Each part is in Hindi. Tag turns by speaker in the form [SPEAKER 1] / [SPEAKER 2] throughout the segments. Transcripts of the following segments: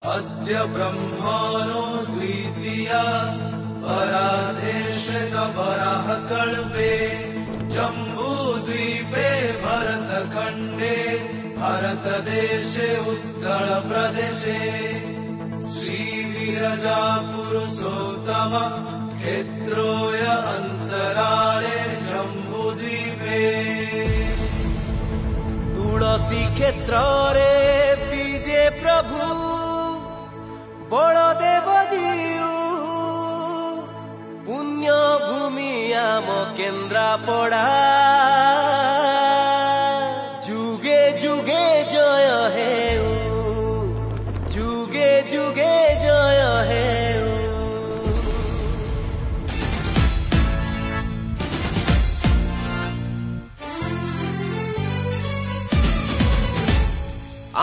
[SPEAKER 1] अद्य ब्रह्मणो द्वितीया पराधेशकबराः कल्पे जम्बूद्वीपे भरतखण्डे भारतदेशे उत्कलप्रदेशे श्रीविरजापुरुषोत्तम क्षेत्रोऽय अन्तराले जम्बूद्वीपे तुलसी क्षेत्रे विजे प्रभु बलदेव जीव पुण्य भूमि आम केन्द्रापड़ा जुगे जुगे जय हेउ जुगे जुगे जय हेउ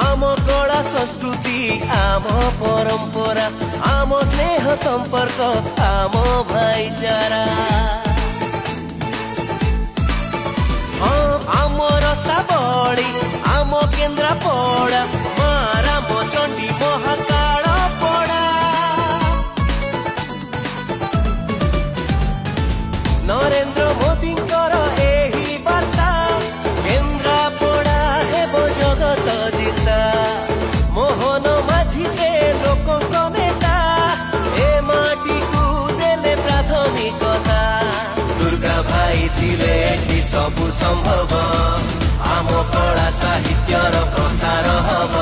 [SPEAKER 1] आम कला संस्कृति आम परंपरा आम स्नेह संपर्क आम भाईचारा आम रसावली आम केन्द्रापड़ा माराम चंडी महाकाल पड़ा नरेंद्र मोदी एही वार्ता केन्द्रापड़ा हेब जगत जिता मोहन माझी से लोक नेता ए माटी को देले प्राथमिकता दुर्गा भाई थिले एठी सबु संभव आम कला साहित्यर प्रसार हब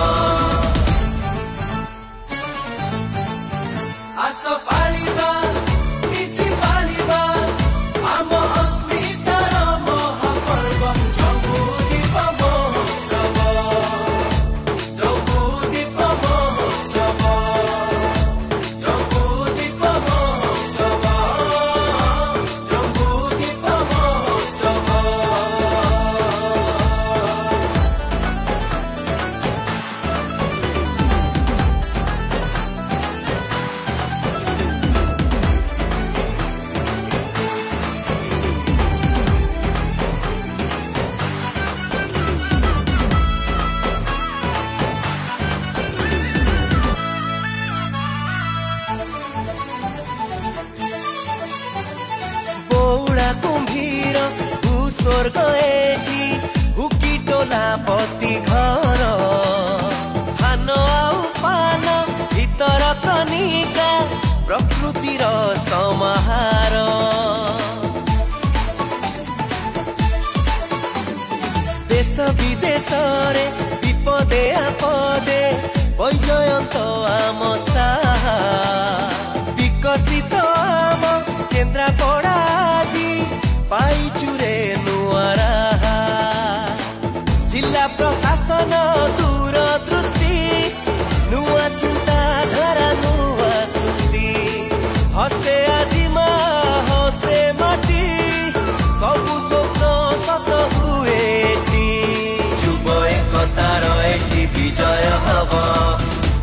[SPEAKER 1] आस पालिबा मिसी पालिबा आम अस्मितार महापर्व जम्बूद्वीप महोत्सव जम्बूद्वीप महोत्सव जम्बूद्वीप महोत्सव जम्बूद्वीप महोत्सव बौड़ा कुम्भीर भूस्वर्ग एठी हुकी टोला पति घर धान आउ पान भीतर कनिका प्रकृतिर समाहार देश विदेश रे विपदे आपदे वैजयंत आम साहा विकसित आम केन्द्रापड़ा जी पाइचुरे नुआरा जिला प्रशासन दूर दृष्टि नुआ चिंताधारा नुआ सृष्टि हसे आजी मा हसे माटी सबु स्वप्न सत हुए जुब एकतार एठी विजय हब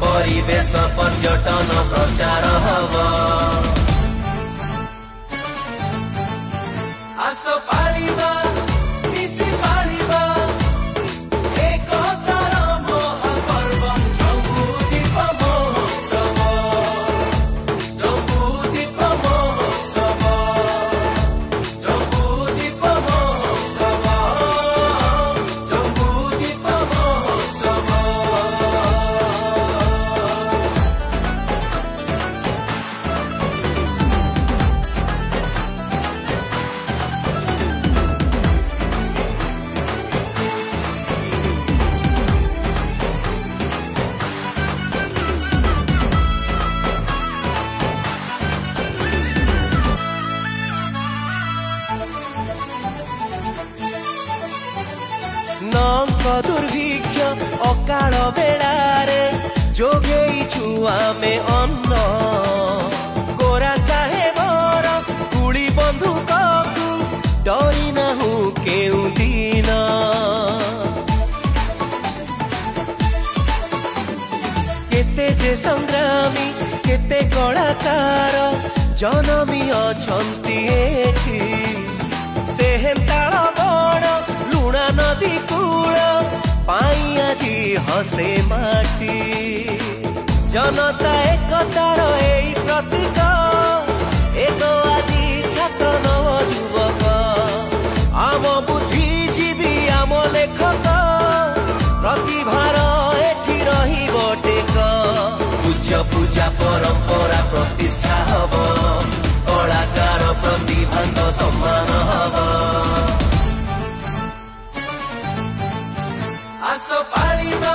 [SPEAKER 1] परिवेश पर्यटन प्रचार हब आस पालिबा मिसी पालिबा एकतार महापर्व जम्बूद्वीप महोत्सव जम्बूद्वीप महोत्सव जम्बूद्वीप महोत्सव जम्बूद्वीप महोत्सव नंक दुर्भिक्ष अकाल बेड़ारे जोगेइछु आमे अन्न गोरा साहेबर गुली बंधुक डरी नाहु केउ दिन केते जे संग्रामी केते कलाकार जनमी अछंती एठी सेहेंताल बड़ लुणा नदी कूल पाई आजी हसे माटी जनता एकतार एई प्रतीक एक আজি छात्र नव युवक आम बुद्धिजीवी आम लेखक प्रतिभार एठी रहिबो टेक पूज्य पूजा परंपरा प्रतिष्ठा हब कलाकार प्रतिभांत सम्मान हब आसो पालिबा